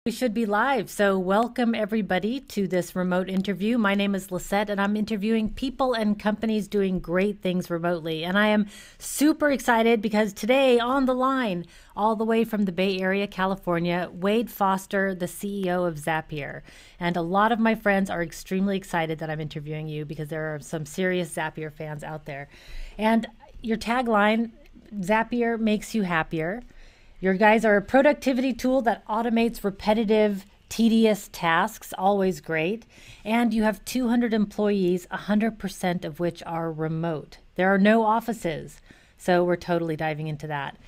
We should be live. So, welcome everybody to this remote interview. My name is Lisette, and I'm interviewing people and companies doing great things remotely. And I am super excited because today on the line, all the way from the Bay Area, California, Wade Foster, the CEO of Zapier. And a lot of my friends are extremely excited that I'm interviewing you because there are some serious Zapier fans out there. And your tagline, Zapier makes you happier. Your guys are a productivity tool that automates repetitive, tedious tasks, always great. And you have 200 employees, 100% of which are remote. There are no offices. So we're totally diving into that.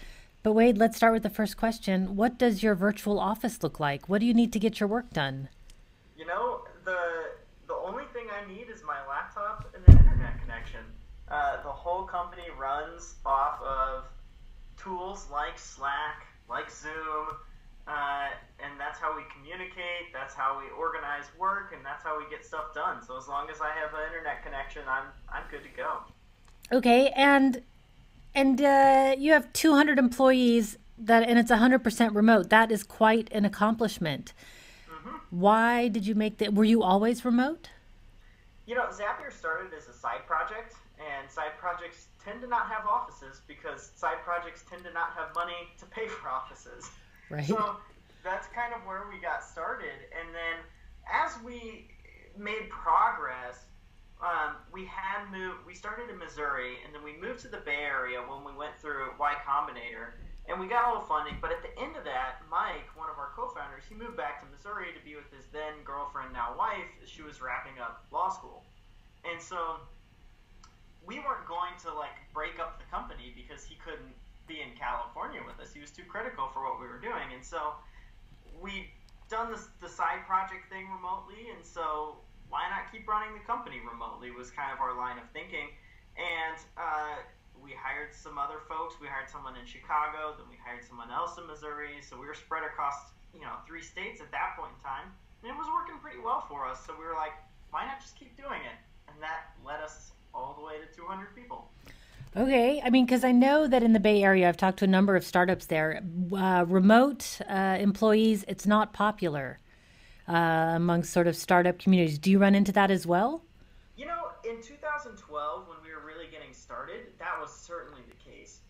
But Wade, let's start with the first question. What does your virtual office look like? What do you need to get your work done? The only thing I need is my laptop and an internet connection. The whole company runs off of tools like Slack, like Zoom, and that's how we communicate, that's how we organize work, and that's how we get stuff done. So as long as I have an internet connection, I'm good to go. Okay, and you have 200 employees and it's 100% remote. That is quite an accomplishment. Why did you make that? Were you always remote? Zapier started as a side project, and side projects tend to not have offices because side projects tend to not have money to pay for offices. Right. So that's kind of where we got started. And then as we made progress, we started in Missouri, and then we moved to the Bay Area when we went through Y Combinator, and we got all the funding. But at the end of that, Mike, one of our co-founders, he moved back to Missouri to be with his then girlfriend, now wife, as she was wrapping up law school. And so we weren't going to break up the company because he couldn't be in California with us. He was too critical for what we were doing. And so we done the side project thing remotely, and so why not keep running the company remotely was kind of our line of thinking. And we hired some other folks. We hired someone in Chicago, then we hired someone else in Missouri. So we were spread across 3 states at that point in time, and it was working pretty well for us. So we were like, why not just keep doing it? And that led us all the way to 200 people. Okay. I mean, because I know that in the Bay Area, I've talked to a number of startups there. Remote employees, it's not popular among sort of startup communities. Do you run into that as well? In 2012, when we were really getting started, that was certainly the case.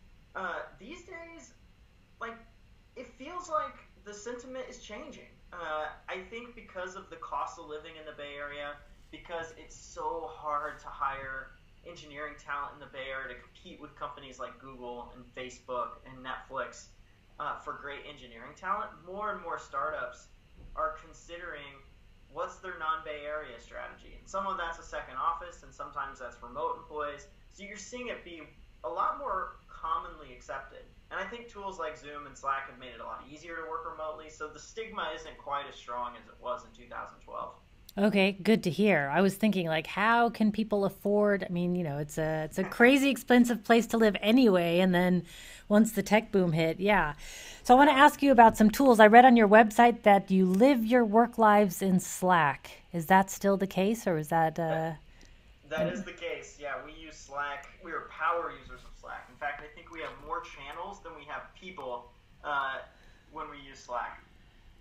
These days, it feels like the sentiment is changing. I think because of the cost of living in the Bay Area, because it's so hard to hire engineering talent in the Bay Area to compete with companies like Google and Facebook and Netflix for great engineering talent, more and more startups are considering what's their non-Bay Area strategy. And some of that's a second office, and sometimes that's remote employees. So you're seeing it be a lot more commonly accepted. And I think tools like Zoom and Slack have made it a lot easier to work remotely, so the stigma isn't quite as strong as it was in 2012. Okay, good to hear. I was thinking how can people afford? I mean, it's a crazy expensive place to live anyway. And then once the tech boom hit, yeah. So I want to ask you about some tools. I read on your website that you live your work lives in Slack. Is that still the case, or is that? That is the case. Yeah, we use Slack. We are power users of Slack. In fact, I think we have more channels than we have people when we use Slack.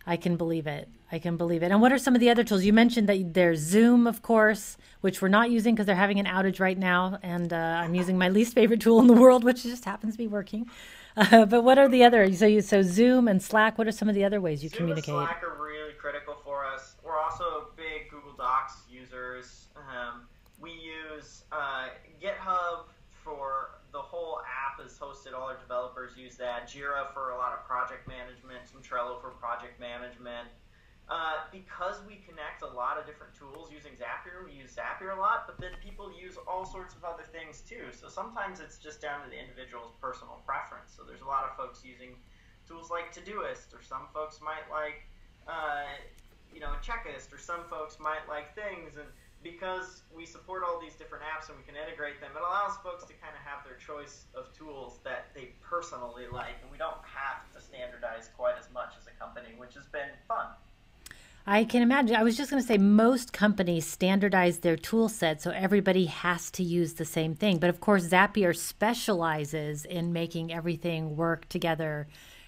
I can believe it. I can believe it. And what are some of the other tools? You mentioned that there's Zoom, of course, which we're not using because they're having an outage right now. And I'm using my least favorite tool in the world, which just happens to be working. But what are the other? So Zoom and Slack, what are some of the other ways you communicate? Zoom and Slack are really critical for us. We're also big Google Docs users. We use GitHub for the whole app is hosted. All our developers use that. Jira for a lot of project management, some Trello for project management. Because we connect a lot of different tools using Zapier, we use Zapier a lot, but then people use all sorts of other things too. So sometimes it's just down to the individual's personal preference. So there's a lot of folks using tools like Todoist, or some folks might like, Checklist, or some folks might like Things. And because we support all these different apps and we can integrate them, it allows folks to kind of have their choice of tools that they personally like, and we don't have to standardize quite as much as a company, which has been fun. I can imagine. I was just going to say most companies standardize their tool set so everybody has to use the same thing. But of course, Zapier specializes in making everything work together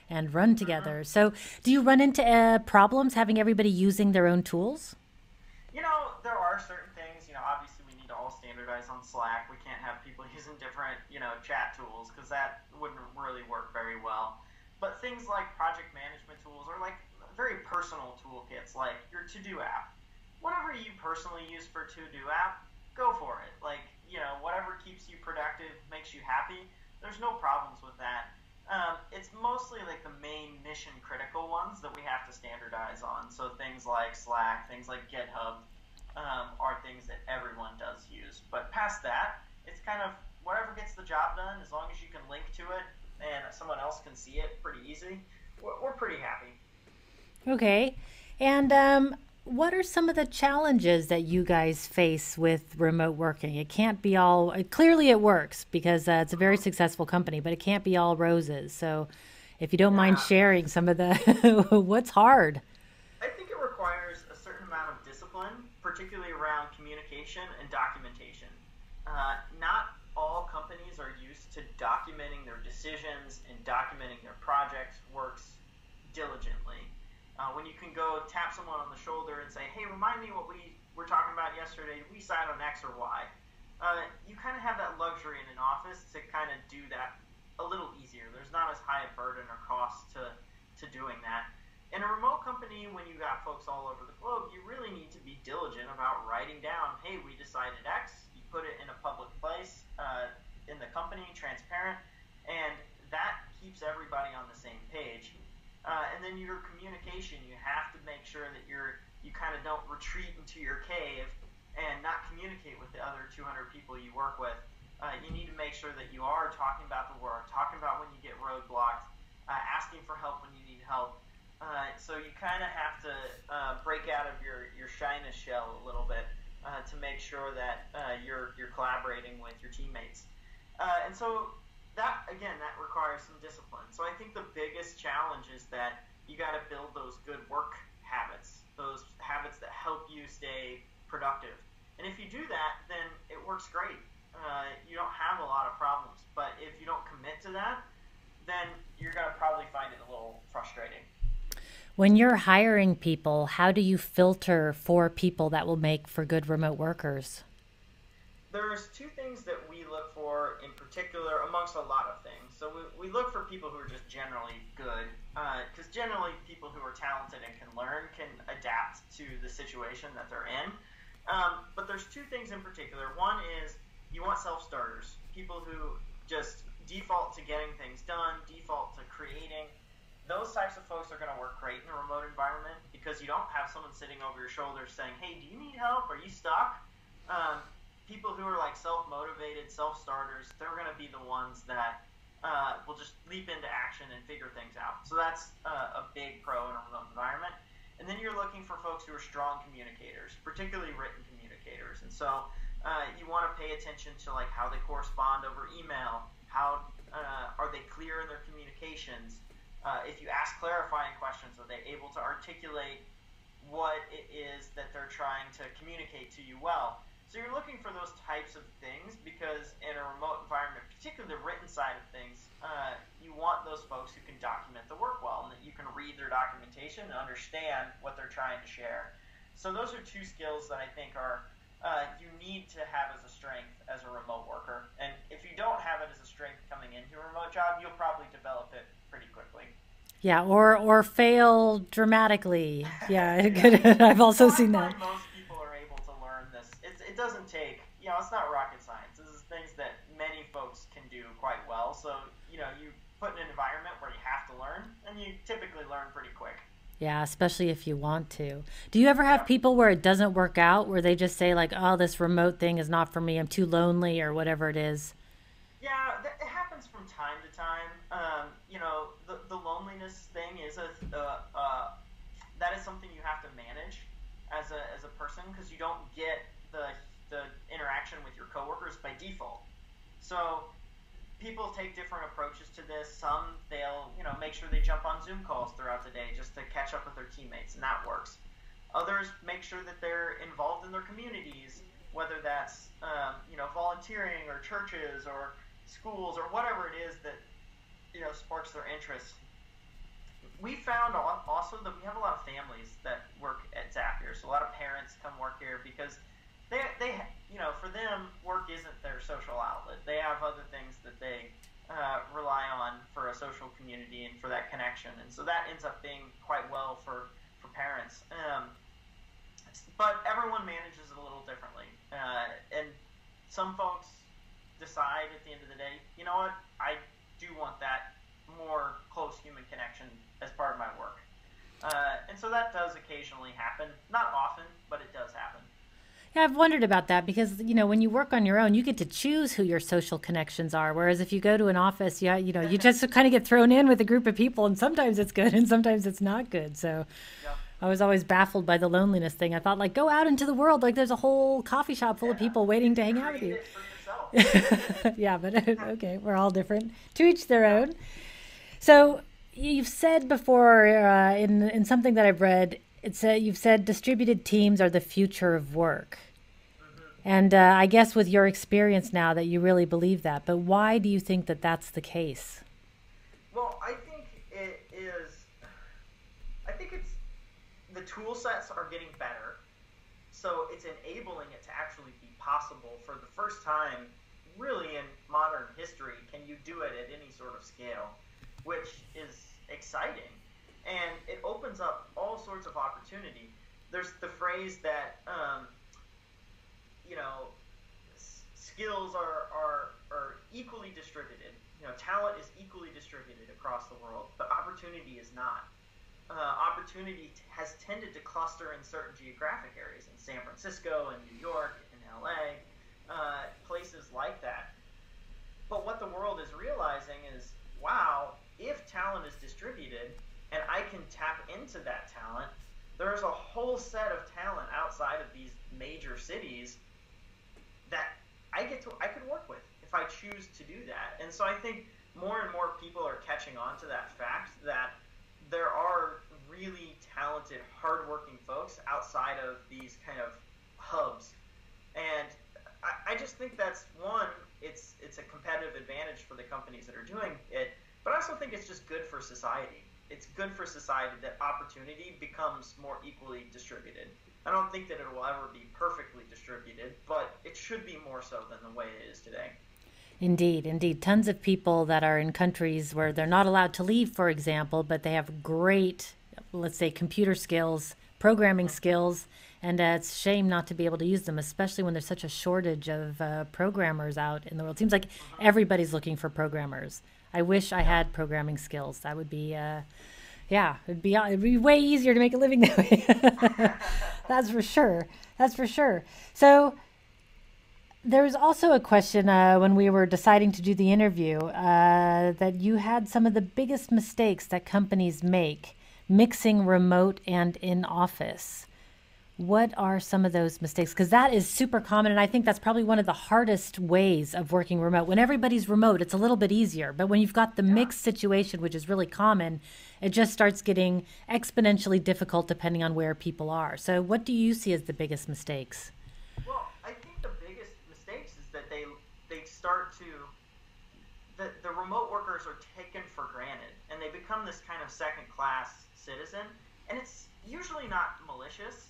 and run together. So do you run into problems having everybody using their own tools? There are certain things, obviously we need to all standardize on Slack. We can't have people using different, chat tools because that wouldn't really work very well. But things like project management tools or like very personal toolkits like your to-do app. Whatever you personally use for to-do app, go for it. Like, whatever keeps you productive, makes you happy, there's no problems with that. It's mostly like the main mission critical ones that we have to standardize on. So things like Slack, things like GitHub are things that everyone does use. But past that, it's kind of whatever gets the job done, as long as you can link to it and someone else can see it pretty easy, we're pretty happy. Okay. And what are some of the challenges that you guys face with remote working? It can't be all, clearly it works because it's a very successful company, but it can't be all roses. So if you don't mind sharing some of the, what's hard? I think it requires a certain amount of discipline, particularly around communication and documentation. Not all companies are used to documenting their decisions and documenting their projects works diligently. When you can go tap someone on the shoulder and say, hey, remind me what we were talking about yesterday. Did we decide on X or Y? You kind of have that luxury in an office to kind of do that a little easier. There's not as high a burden or cost to doing that. In a remote company, when you got folks all over the globe, you really need to be diligent about writing down, hey, we decided X. You put it in a public place in the company, transparent, and that keeps everybody on the same page. And then your communication, you have to make sure that you kind of don't retreat into your cave and not communicate with the other 200 people you work with. You need to make sure that you are talking about the work, talking about when you get roadblocked, asking for help when you need help. So you kind of have to break out of your shyness shell a little bit to make sure that you're collaborating with your teammates. And so that requires some discipline. So I think the biggest challenge is that you got to build those good work habits, those habits that help you stay productive. And if you do that, then it works great. You don't have a lot of problems. But if you don't commit to that, then you're going to probably find it a little frustrating. When you're hiring people, how do you filter for people that will make for good remote workers? There's two things that we look for in particular amongst a lot of things. So we look for people who are just generally good, because generally people who are talented and can learn can adapt to the situation that they're in. But there's two things in particular. One is you want self-starters, people who just default to getting things done, default to creating. Those types of folks are going to work great in a remote environment because you don't have someone sitting over your shoulder saying, hey, do you need help? Are you stuck? People who are like self-motivated, self-starters, they're going to be the ones that will just leap into action and figure things out. So that's a big pro in a remote environment. And then you're looking for folks who are strong communicators, particularly written communicators. And so you want to pay attention to like how they correspond over email, how are they clear in their communications. If you ask clarifying questions, are they able to articulate what it is that they're trying to communicate to you well? So you're looking for those types of things because in a remote environment, particularly the written side of things, you want those folks who can document the work well and that you can read their documentation and understand what they're trying to share. So those are two skills that I think are you need to have as a strength as a remote worker. And if you don't have it as a strength coming into a remote job, you'll probably develop it pretty quickly. Yeah, or fail dramatically. Yeah, I've also seen that. Most people are able to learn this. It doesn't take, it's not rocket science. This is things that many folks can do quite well. So, you put in an environment where you have to learn, and you typically learn pretty quick. Yeah, especially if you want to. Do you ever have people where it doesn't work out, where they just say like, oh, this remote thing is not for me, I'm too lonely, or whatever it is? Yeah, it happens from time to time. The loneliness thing is that is something you have to manage as a person because you don't get the interaction with your coworkers by default. So people take different approaches to this. Some they'll make sure they jump on Zoom calls throughout the day just to catch up with their teammates, and that works. Others make sure that they're involved in their communities, whether that's volunteering or churches or schools or whatever it is that sparks their interest. we found also that we have a lot of families that work at Zapier. So a lot of parents come work here because they for them, work isn't their social outlet. They have other things that they rely on for a social community and for that connection. And so that ends up being quite well for parents. But everyone manages it a little differently. And some folks decide at the end of the day, you know what, I do want that more close human connection as part of my work. And so that does occasionally happen. Not often, but it does happen. Yeah, I've wondered about that because, when you work on your own, you get to choose who your social connections are. Whereas if you go to an office, you just kind of get thrown in with a group of people, and sometimes it's good and sometimes it's not good. So Yep. I was always baffled by the loneliness thing. I thought, like, go out into the world. Like, there's a whole coffee shop full of people waiting to hang out with you. Create it for yourself. Yeah, but okay, we're all different. To each their own. So you've said before in something that I've read, you've said distributed teams are the future of work. And I guess with your experience now that you really believe that. But why do you think that that's the case? Well, I think it is. I think it's the tool sets are getting better, so it's enabling it to actually be possible for the first time, really in modern history. Can you do it at any sort of scale, which is exciting, and it opens up all sorts of opportunity. There's the phrase that skills are equally distributed. Talent is equally distributed across the world, but opportunity is not. Opportunity has tended to cluster in certain geographic areas, in San Francisco and New York and LA, places like that. But what the world is realizing is, wow, if talent is distributed and I can tap into that talent, there's a whole set of talent outside of these major cities that I could work with if I choose to do that. And so I think more and more people are catching on to that fact that there are really talented, hardworking folks outside of these kind of hubs. And I just think that's one, it's a competitive advantage for the companies that are doing it, but I also think it's just good for society. It's good for society that opportunity becomes more equally distributed. I don't think that it will ever be perfectly distributed, but it should be more so than the way it is today. Indeed, indeed. Tons of people that are in countries where they're not allowed to leave, for example, but they have great, let's say, computer skills, programming skills, and it's a shame not to be able to use them, especially when there's such a shortage of programmers out in the world. It seems like everybody's looking for programmers. I wish I had programming skills. That would be, it'd be way easier to make a living that way. That's for sure. That's for sure. So there was also a question when we were deciding to do the interview that you had some of the biggest mistakes that companies make mixing remote and in office. What are some of those mistakes? Because that is super common, and I think that's probably one of the hardest ways of working remote. When everybody's remote, it's a little bit easier. But when you've got the mixed situation, which is really common, it just starts getting exponentially difficult depending on where people are. So what do you see as the biggest mistakes? Well, I think the biggest mistakes is that they start to, the remote workers are taken for granted, and they become this kind of second-class citizen, and it's usually not malicious.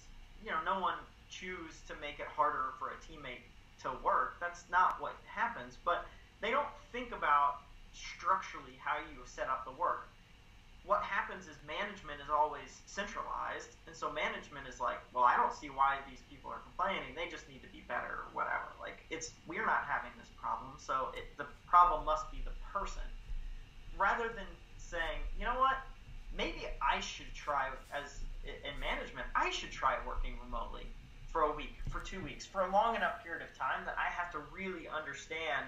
No one chooses to make it harder for a teammate to work. That's not what happens, but they don't think about structurally how you set up the work. What happens is management is always centralized, and so management is like, well, I don't see why these people are complaining. They just need to be better or whatever. Like, we're not having this problem, so the problem must be the person. Rather than saying, you know what, maybe I should try in management, I should try working remotely for a week, for 2 weeks, for a long enough period of time that I have to really understand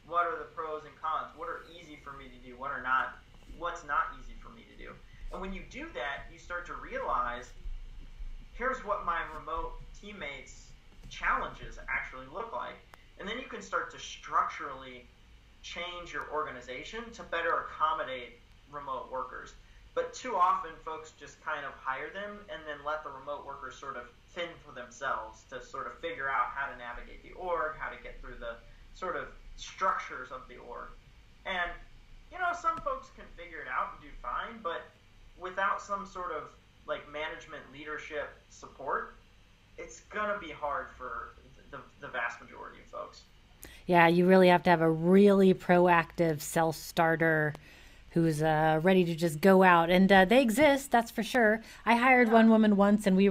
what are the pros and cons, what are easy for me to do, what's not easy for me to do. And when you do that, you start to realize, here's what my remote teammates' challenges actually look like. And then you can start to structurally change your organization to better accommodate remote workers. But too often, folks just kind of hire them and then let the remote workers sort of fend for themselves to sort of figure out how to navigate the org, how to get through the sort of structures of the org. And, some folks can figure it out and do fine, but without some sort of like management leadership support, it's gonna be hard for the vast majority of folks. Yeah, you really have to have a really proactive self-starter who's ready to just go out. And they exist, that's for sure. I hired Yeah. one woman once, and we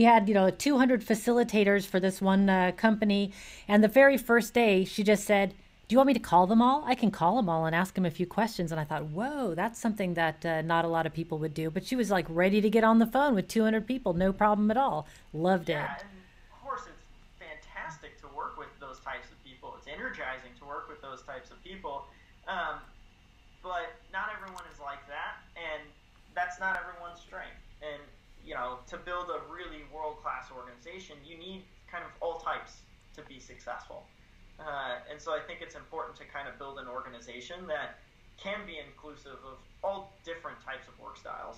had 200 facilitators for this one company. And the very first day, she just said, "Do you want me to call them all? I can call them all and ask them a few questions." And I thought, whoa, that's something that not a lot of people would do. But she was like ready to get on the phone with 200 people, no problem at all. Loved it. Yeah, and of course it's fantastic to work with those types of people. It's energizing to work with those types of people. Um, but not everyone is like that, and that's not everyone's strength. And to build a really world-class organization, you need kind of all types to be successful. And so I think it's important to kind of build an organization that can be inclusive of all different types of work styles.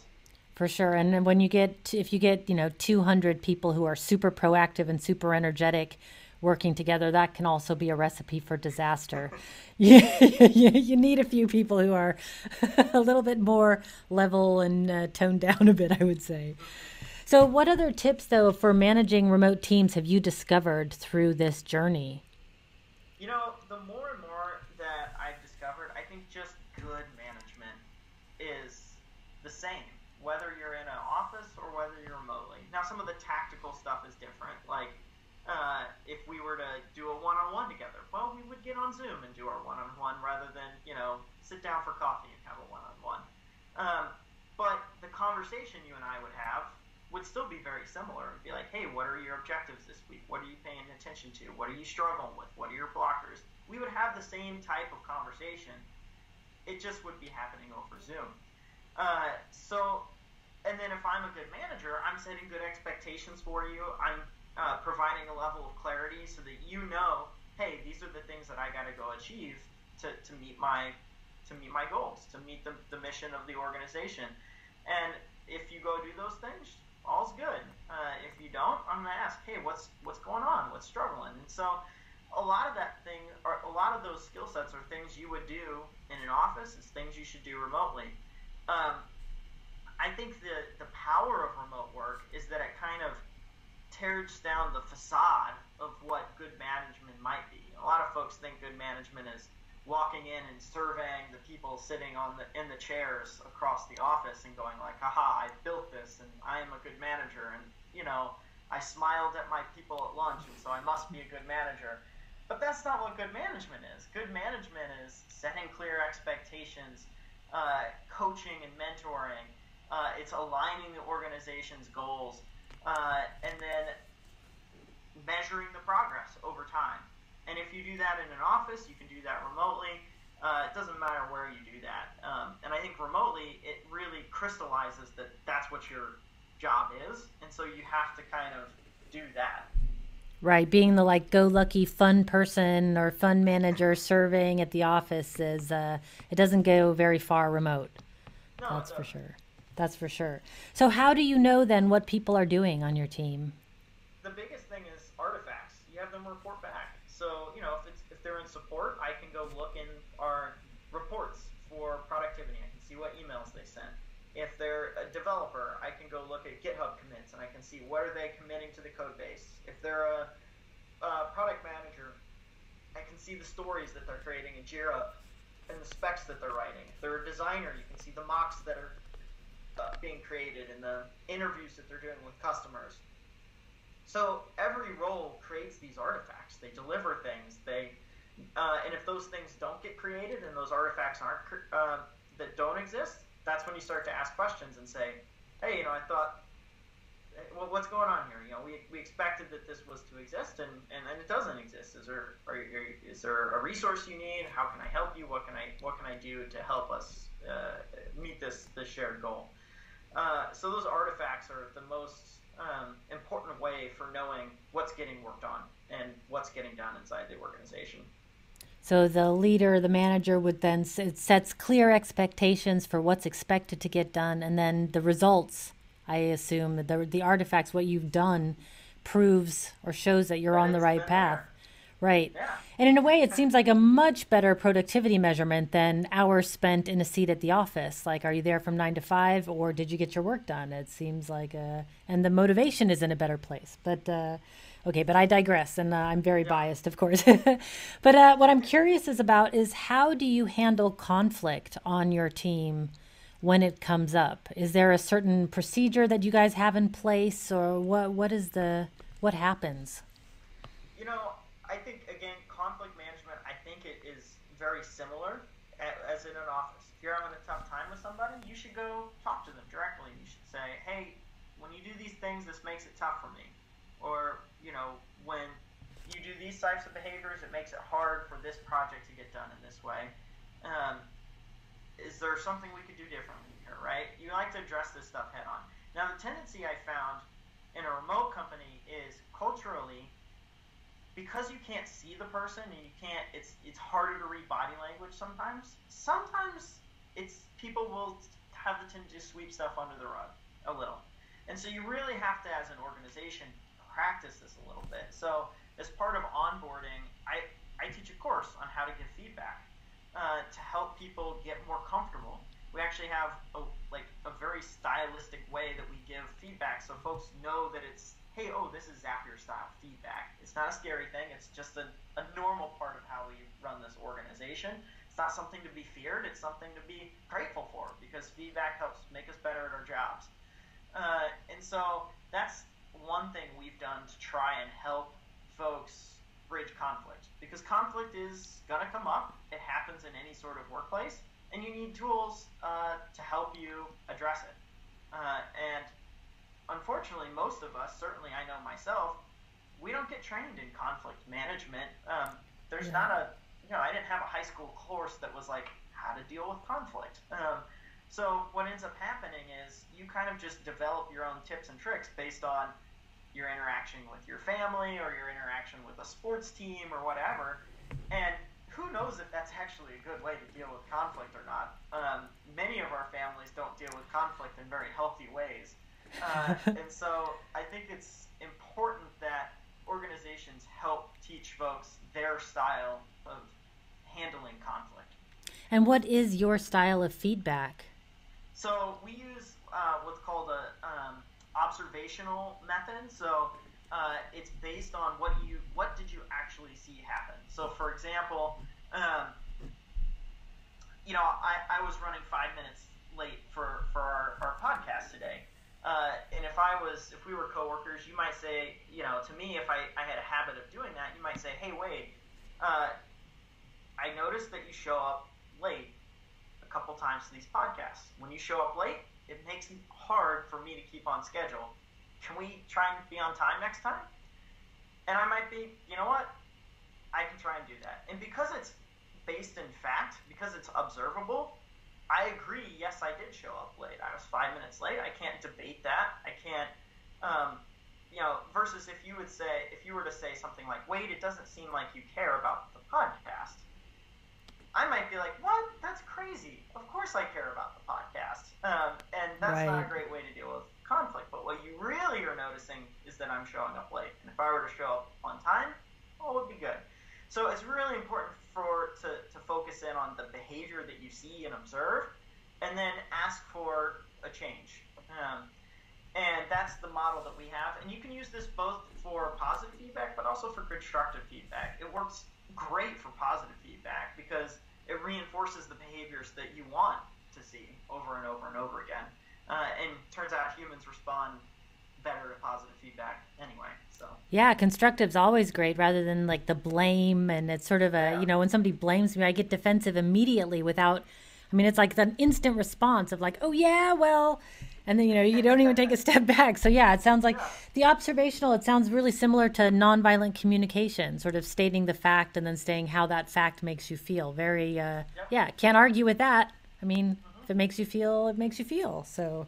For sure. And then if you get, 200 people who are super proactive and super energetic working together, that can also be a recipe for disaster. You need a few people who are a little bit more level and toned down a bit, I would say. So what other tips, though, for managing remote teams have you discovered through this journey? The more and more that I've discovered, I think just good management is the same, whether you're in an office or whether you're remotely. Now, some of the tactical stuff is different. Like, if we were to do a one-on-one together, well, we would get on Zoom and do our one-on-one rather than, sit down for coffee and have a one-on-one. But the conversation you and I would have would still be very similar. It'd be like, hey, what are your objectives this week? What are you paying attention to? What are you struggling with? What are your blockers? We would have the same type of conversation. It just would be happening over Zoom. And then if I'm a good manager, I'm setting good expectations for you. I'm providing a level of clarity so that hey, these are the things that I got to go achieve to meet my goals, to meet the mission of the organization. And if you go do those things, all's good. If you don't, I'm going to ask, hey, what's going on? What's struggling? And so a lot of those skill sets are things you would do in an office. It's things you should do remotely. I think the power of remote work is that it kind of tears down the facade of what good management might be. A lot of folks think good management is walking in and surveying the people sitting in the chairs across the office and going like, haha, I built this and I am a good manager, and I smiled at my people at lunch, and so I must be a good manager. But that's not what good management is. Good management is setting clear expectations, coaching and mentoring. It's aligning the organization's goals, and then measuring the progress over time. And if you do that in an office, you can do that remotely. It doesn't matter where you do that. And I think remotely, it really crystallizes that that's what your job is. And so you have to kind of do that. Right. Being the go-lucky fun person or fun manager serving at the office it doesn't go very far remote. No, That's for sure. That's for sure. So how do you know then what people are doing on your team? The biggest thing is artifacts. You have them report back. So, if they're in support, I can go look in our reports for productivity. I can see what emails they sent. If they're a developer, I can go look at GitHub commits and I can see what are they committing to the code base. If they're a product manager, I can see the stories that they're creating in Jira and the specs that they're writing. If they're a designer, you can see the mocks that are being created and the interviews that they're doing with customers. So every role creates these artifacts. They deliver things. And if those things don't get created and those artifacts aren't that don't exist, that's when you start to ask questions and say, hey, I thought, well, what's going on here? We expected that this was to exist, and it doesn't exist. Is there a resource you need? How can I help you? What can I do to help us meet this shared goal? So those artifacts are the most important way for knowing what's getting worked on and what's getting done inside the organization. So the leader, the manager would then sets clear expectations for what's expected to get done, and then the results, I assume, the artifacts, what you've done, proves or shows that you're on the right path. Right. Yeah. And in a way, it seems like a much better productivity measurement than hours spent in a seat at the office. Like, are you there from 9 to 5, or did you get your work done? It seems like, and the motivation is in a better place. But, okay, but I digress, and I'm very biased, of course. But what I'm curious is how do you handle conflict on your team when it comes up? Is there a certain procedure that you guys have in place, or what happens? You know, I think again, conflict management. I think it is very similar as in an office. If you're having a tough time with somebody, you should go talk to them directly. You should say, "Hey, when you do these things, this makes it tough for me," or when you do these types of behaviors, it makes it hard for this project to get done in this way. Um, is there something we could do differently here, right? You like to address this stuff head on. Now, the tendency I found in a remote company is culturally, because you can't see the person and it's harder to read body language sometimes. Sometimes people will have the tendency to sweep stuff under the rug a little. And so you really have to, as an organization, practice this a little bit. So as part of onboarding, I teach a course on how to give feedback to help people get more comfortable. We actually have a very stylistic way that we give feedback, so folks know that it's, hey, this is Zapier style feedback. It's not a scary thing. It's just a normal part of how we run this organization. It's not something to be feared. It's something to be grateful for, because feedback helps make us better at our jobs. And so that's one thing we've done to try and help folks bridge conflict, because conflict is going to come up. It happens in any sort of workplace, and you need tools to help you address it. And unfortunately, most of us, certainly I know myself, we don't get trained in conflict management. There's not I didn't have a high school course that was like how to deal with conflict. So what ends up happening is you kind of just develop your own tips and tricks based on your interaction with your family or your interaction with a sports team or whatever. And who knows if that's actually a good way to deal with conflict or not. Many of our families don't deal with conflict in very healthy ways. And so I think it's important that organizations help teach folks their style of handling conflict. And what is your style of feedback? So we use what's called a observational method. So it's based on what did you actually see happen. So for example, I was running 5 minutes late for our podcast today. And if we were coworkers, you might say, to me, if I had a habit of doing that, you might say, hey, Wade, I noticed that you show up late a couple times to these podcasts. When you show up late, it makes it hard for me to keep on schedule. Can we try and be on time next time? And I might be, you know what? I can try and do that. And because it's based in fact, because it's observable, I agree, yes, I did show up late. I was 5 minutes late. I can't debate that. I can't, versus if you were to say something like, Wade, it doesn't seem like you care about the podcast. I might be like, what? That's crazy. Of course I care about the podcast. And that's not a great way to deal with conflict. But what you really are noticing is that I'm showing up late. And if I were to show up on time, it would be good. So it's really important to focus in on the behavior that you see and observe, and then ask for a change. And that's the model that we have. And you can use this both for positive feedback, but also for constructive feedback. It works great for positive feedback because it reinforces the behaviors that you want to see over and over and over again. And turns out humans respond better to positive feedback anyway. So yeah, constructive's always great rather than like the blame. And it's sort of when somebody blames me, I get defensive immediately it's like an instant response of like, oh yeah, well, and then, you don't even take a step back. So yeah, it sounds like the observational, it sounds really similar to nonviolent communication, sort of stating the fact and then saying how that fact makes you feel. Very, can't argue with that. I mean, if it makes you feel, it makes you feel. So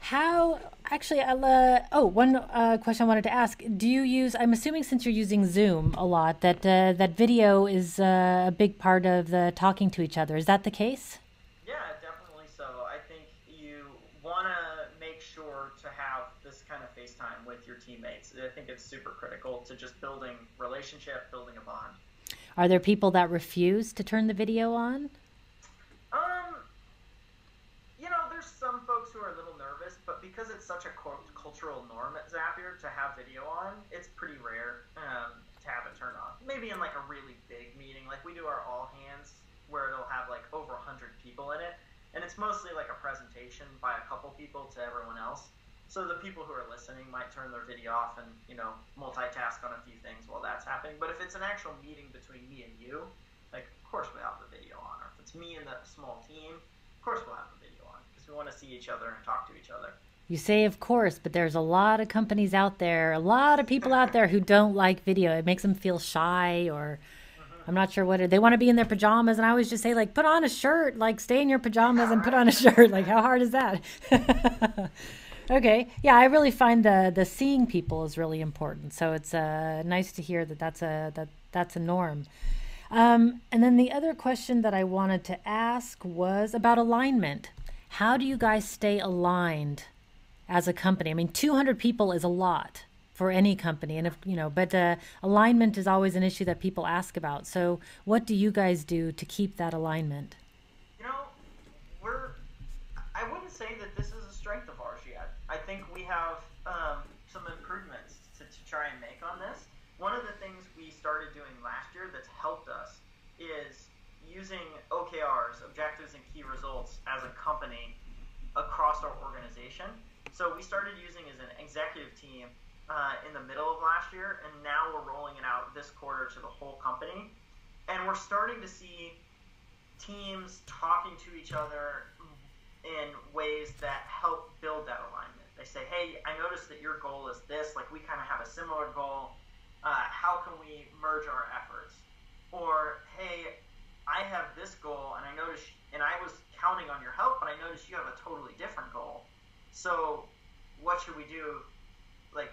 how, actually, one question I wanted to ask, do you use, I'm assuming since you're using Zoom a lot, that that video is a big part of the talking to each other. Is that the case? Yeah, definitely so. I think you want to make sure to have have this kind of FaceTime with your teammates. I think it's super critical to just building relationship, building a bond. Are there people that refuse to turn the video on? There's some folks who are a little nervous, but because it's such a cultural norm at Zapier to have video on, it's pretty rare to have it turned on. Maybe in like a really big meeting, like we do our all hands where it'll have like over 100 people in it, and it's mostly like a presentation by a couple people to everyone else. So the people who are listening might turn their video off and, multitask on a few things while that's happening. But if it's an actual meeting between me and you, like, of course we'll have the video on. Or if it's me and the small team, of course we'll have the video on because we want to see each other and talk to each other. You say of course, but there's a lot of companies out there, a lot of people out there who don't like video. It makes them feel shy, or I'm not sure what they want to be in their pajamas. And I always just say, like, put on a shirt, like stay in your pajamas and put on a shirt. Like, how hard is that? Okay. Yeah, I really find the seeing people is really important. So it's nice to hear that that's a norm. And then the other question that I wanted to ask was about alignment. How do you guys stay aligned as a company? I mean, 200 people is a lot for any company, and but alignment is always an issue that people ask about. So what do you guys do to keep that alignment? I wouldn't say that this is a strength of ours yet. I think we have some improvements to try and make on this. One of the things we started doing last year that's helped us is using OKRs, objectives and key results, as a company across our organization. So we started using as an executive team in the middle of last year, and now we're rolling it out this quarter to the whole company. And we're starting to see teams talking to each other in ways that help build that alignment. They say, hey, I noticed that your goal is this, like we kind of have a similar goal. How can we merge our efforts? Or, hey, I have this goal and I noticed, and I was counting on your help, but I noticed you have a totally different goal. So what should we do? Like,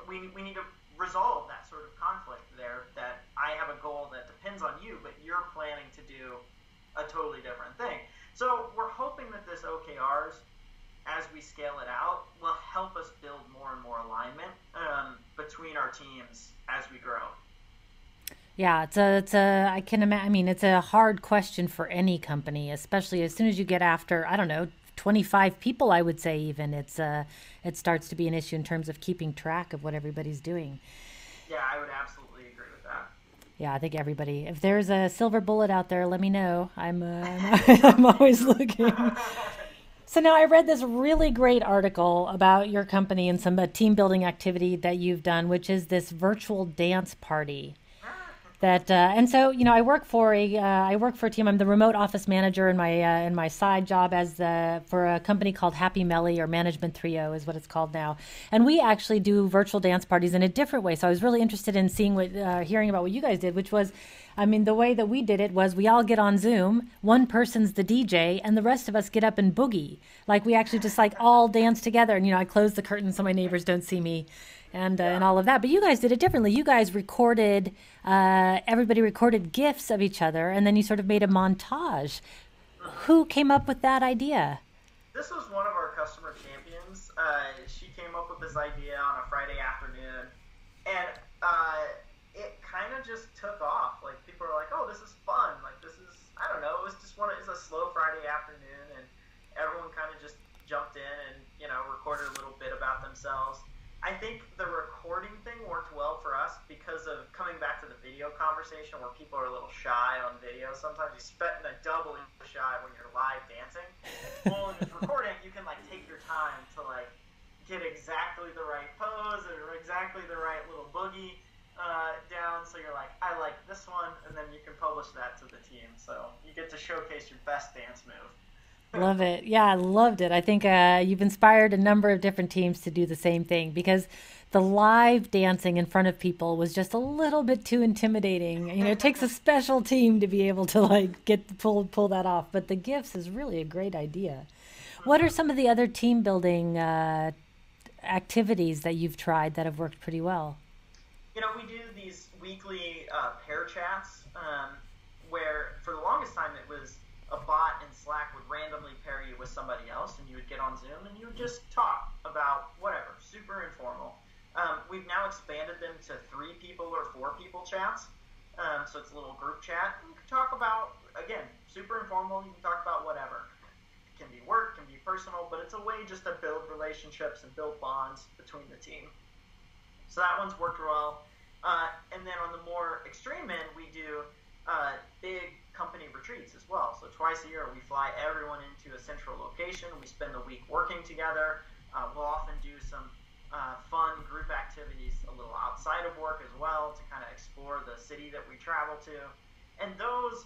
we need to resolve that sort of conflict there, that I have a goal that depends on you, but you're planning to do a totally different thing. So we're hoping that this OKRs, as we scale it out, will help us build more and more alignment between our teams as we grow. Yeah, I can imagine. I mean, it's a hard question for any company, especially as soon as you get after, I don't know, 25 people. I would say even it starts to be an issue in terms of keeping track of what everybody's doing. Yeah, I would absolutely agree with that. Yeah, I think everybody. If there's a silver bullet out there, let me know. I'm always looking. So now I read this really great article about your company and some team building activity that you've done, which is this virtual dance party. And so I work for a team. I'm the remote office manager in my side job for a company called Happy Melly, or Management 3.0 is what it's called now. And we actually do virtual dance parties in a different way. So I was really interested in hearing about what you guys did, which was, I mean, the way that we did it was we all get on Zoom, one person's the DJ, and the rest of us get up and boogie. Like we actually just like all dance together. And I close the curtain so my neighbors don't see me. And all of that. But you guys did it differently. You guys recorded, everybody recorded GIFs of each other, and then you sort of made a montage. Who came up with that idea? This was one of our customer champions. She came up with this idea on a Friday afternoon, and it kind of just took off. Like, people were like, oh, this is fun. Like, this is, I don't know, it's a slow Friday afternoon, and everyone kind of just jumped in and, recorded a little bit about themselves. I think the recording thing worked well for us because of coming back to the video conversation where people are a little shy on video. Sometimes you spend a double shy when you're live dancing. Well, in recording, you can take your time to get exactly the right pose or exactly the right little boogie down. So you're like, I like this one, and then you can publish that to the team. So you get to showcase your best dance move. Love it. Yeah, I loved it. I think you've inspired a number of different teams to do the same thing, because the live dancing in front of people was just a little bit too intimidating. It takes a special team to be able to pull that off. But the GIFs is really a great idea. What are some of the other team building activities that you've tried that have worked pretty well? We do these weekly pair chats where for the longest time it was a bot in Slack would randomly pair you with somebody else, and you would get on Zoom and you would just talk about whatever, super informal. We've now expanded them to 3 people or 4 people chats, so it's a little group chat. You can talk about, again, super informal. You can talk about whatever. It can be work, can be personal, but it's a way just to build relationships and build bonds between the team. So that one's worked well. And then on the more extreme end, we do big company retreats as well. So twice a year, we fly everyone into a central location. We spend the week working together. We'll often do some fun group activities a little outside of work as well to kind of explore the city that we travel to. And those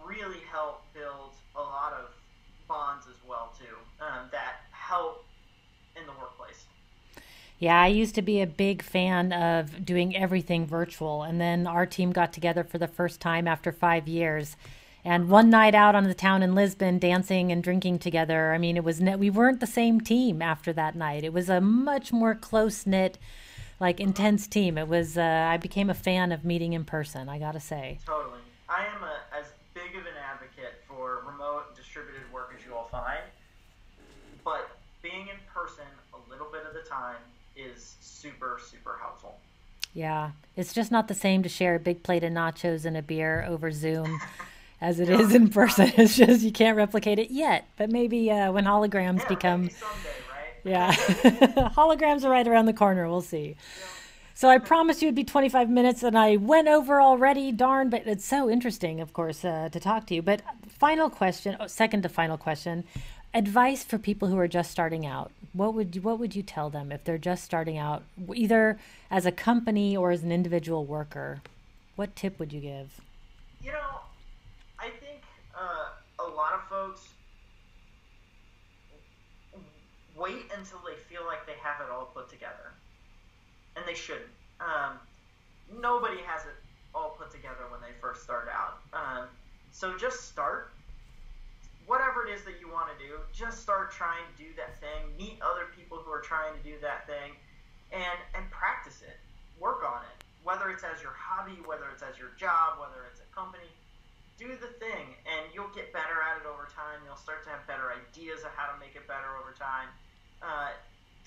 really help build a lot of bonds as well, too, that help in the workplace. Yeah, I used to be a big fan of doing everything virtual. And then our team got together for the first time after 5 years. And one night out on the town in Lisbon, dancing and drinking together. I mean, it was we weren't the same team after that night. It was a much more close-knit, like intense team. It was. I became a fan of meeting in person, I gotta say. Totally. I am as big of an advocate for remote distributed work as you will find. But being in person a little bit of the time is super, super helpful. Yeah, it's just not the same to share a big plate of nachos and a beer over Zoom as it is in person. It's just you can't replicate it yet, but maybe when holograms become... Maybe someday, right? Yeah, holograms are right around the corner. We'll see. Yeah. So I promised you it'd be 25 minutes, and I went over already. Darn, but it's so interesting, of course, to talk to you. But final question, second to final question. Advice for people who are just starting out. What would you tell them if they're just starting out, either as a company or as an individual worker? What tip would you give? You know, I think a lot of folks wait until they feel like they have it all put together, and they shouldn't. Nobody has it all put together when they first start out. So just start. Whatever it is that you want to do, just start trying to do that thing. Meet other people who are trying to do that thing, and practice it. Work on it. Whether it's as your hobby, whether it's as your job, whether it's a company, do the thing, and you'll get better at it over time. You'll start to have better ideas of how to make it better over time.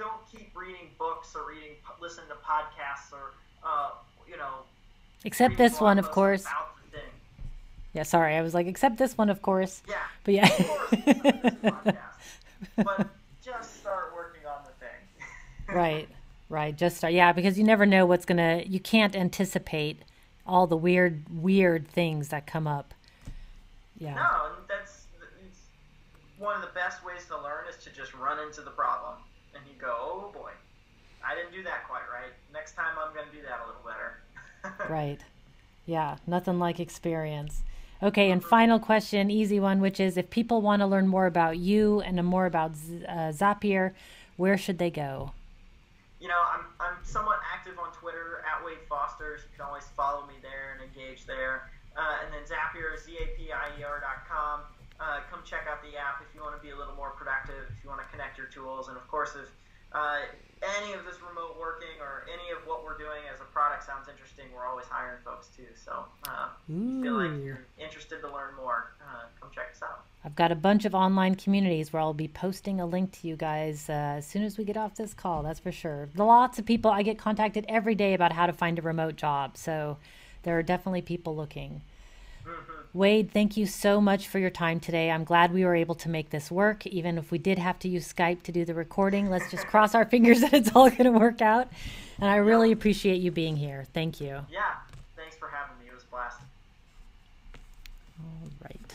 Don't keep reading books or listen to podcasts or except this one, of course. Yeah, sorry, I was like, except this one, of course. Yeah. But yeah. Of course, this podcast. But just start working on the thing. Right. Just start. Yeah, because you never know you can't anticipate all the weird things that come up. Yeah. No, it's one of the best ways to learn is to just run into the problem. And you go, oh boy, I didn't do that quite right. Next time I'm going to do that a little better. Right. Yeah, nothing like experience. Okay, and final question, easy one, which is if people want to learn more about you and more about Zapier, where should they go? You know, I'm somewhat active on Twitter, @WadeFoster. You can always follow me there and engage there. And then Zapier is zapier.com. Come check out the app if you want to be a little more productive, if you want to connect your tools. And of course, if any of this remote working or any of what we're doing as a product sounds interesting, we're always hiring folks too. So if you feel like you're interested to learn more, come check us out. I've got a bunch of online communities where I'll be posting a link to you guys as soon as we get off this call, that's for sure. Lots of people, I get contacted every day about how to find a remote job. So there are definitely people looking. Wade, thank you so much for your time today. I'm glad we were able to make this work, even if we did have to use Skype to do the recording. Let's just cross our fingers that it's all going to work out. And I really appreciate you being here. Thank you. Yeah, thanks for having me. It was a blast. All right.